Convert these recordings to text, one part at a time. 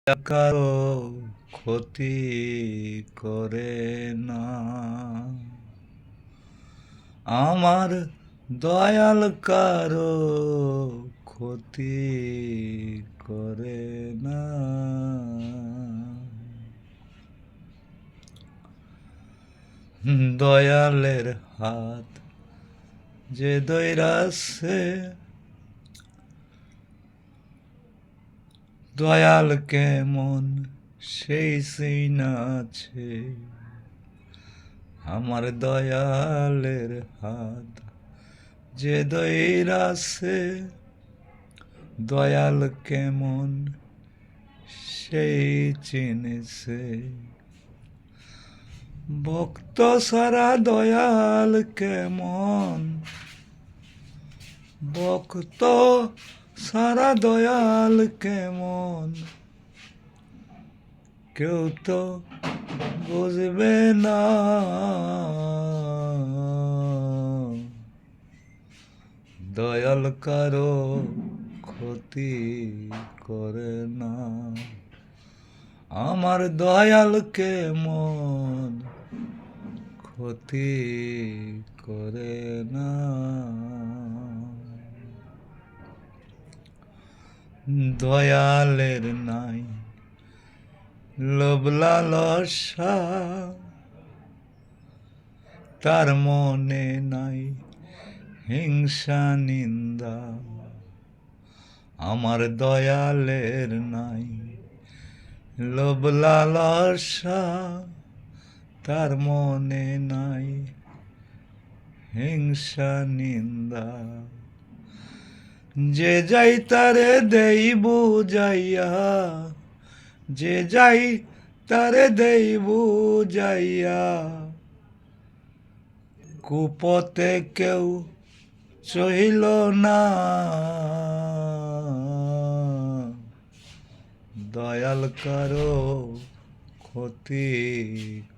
কারো ক্ষতি করে না, আমার দয়াল কারো ক্ষতি করে না। দয়ালের হাত যে দৈরাছে, দয়াল কেমন সেই সিনাছে। আমার দয়ালের হাত যে দৈরাছে, দয়াল কেমন সেই চিনেছে। ভক্ত সারা দয়াল কেমন, ভক্ত সারা দয়াল কেমন, কেউ তো বুঝবে না। দয়াল কারো ক্ষতি করে না, আমার দয়াল কেমন ক্ষতি করে না। দয়ালের নাই লোভ লালসা, তার মনে নাই হিংসা নিন্দা। আমার দয়ালের নাই লোভ লালসা, তার মনে নাই হিংসা নিন্দা। যে যাই তারে দেই বুঝাইয়া, যে যাই তারে দেই বুঝাইয়া, কুপথে কেউ চহিল না। দয়াল কারো ক্ষতি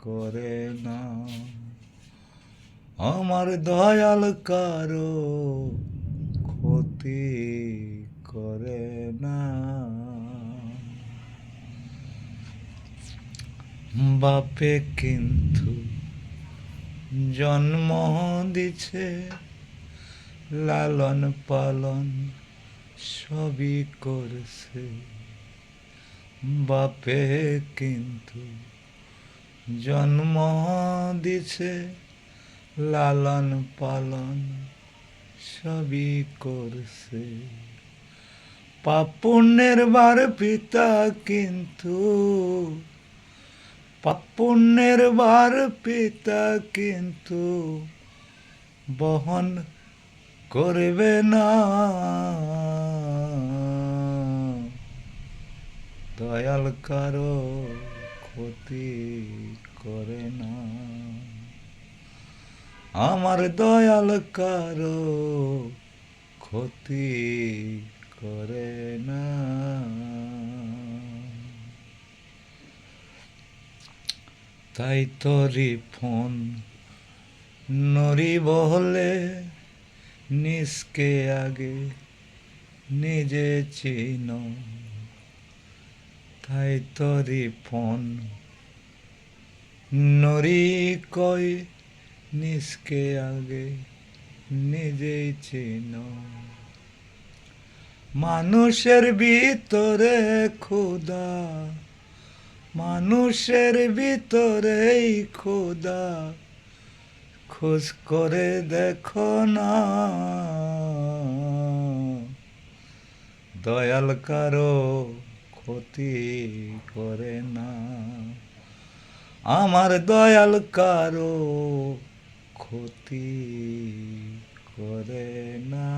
করে না, আমার দয়াল কারো ক্ষতি করে না। বাপে কিন্তু জন্ম দিছে, লালন পালন সবই করছে। বাপে কিন্তু জন্ম দিছে, লালন পালন সবই করছে। পাপ পুণ্যের বার পিতা কিন্তু, পাপ পুণ্যের বার পিতা কিন্তু বহন করবে না। দয়াল কারো ক্ষতি করে না, আমার দয়াল কারো ক্ষতি করে না। তাই তোরি ফোন নরি বলে, নিজকে আগে নিজে চিনো। তাই তোরি ফোন নরি কই, নিজকে আগে নিজেই চিনো। মানুষের ভিতরে খোদা, মানুষের ভিতরেই খোদা, খোঁজ করে দেখো না। দয়াল কারো ক্ষতি করে না, আমার দয়াল কারো ক্ষতি করে না।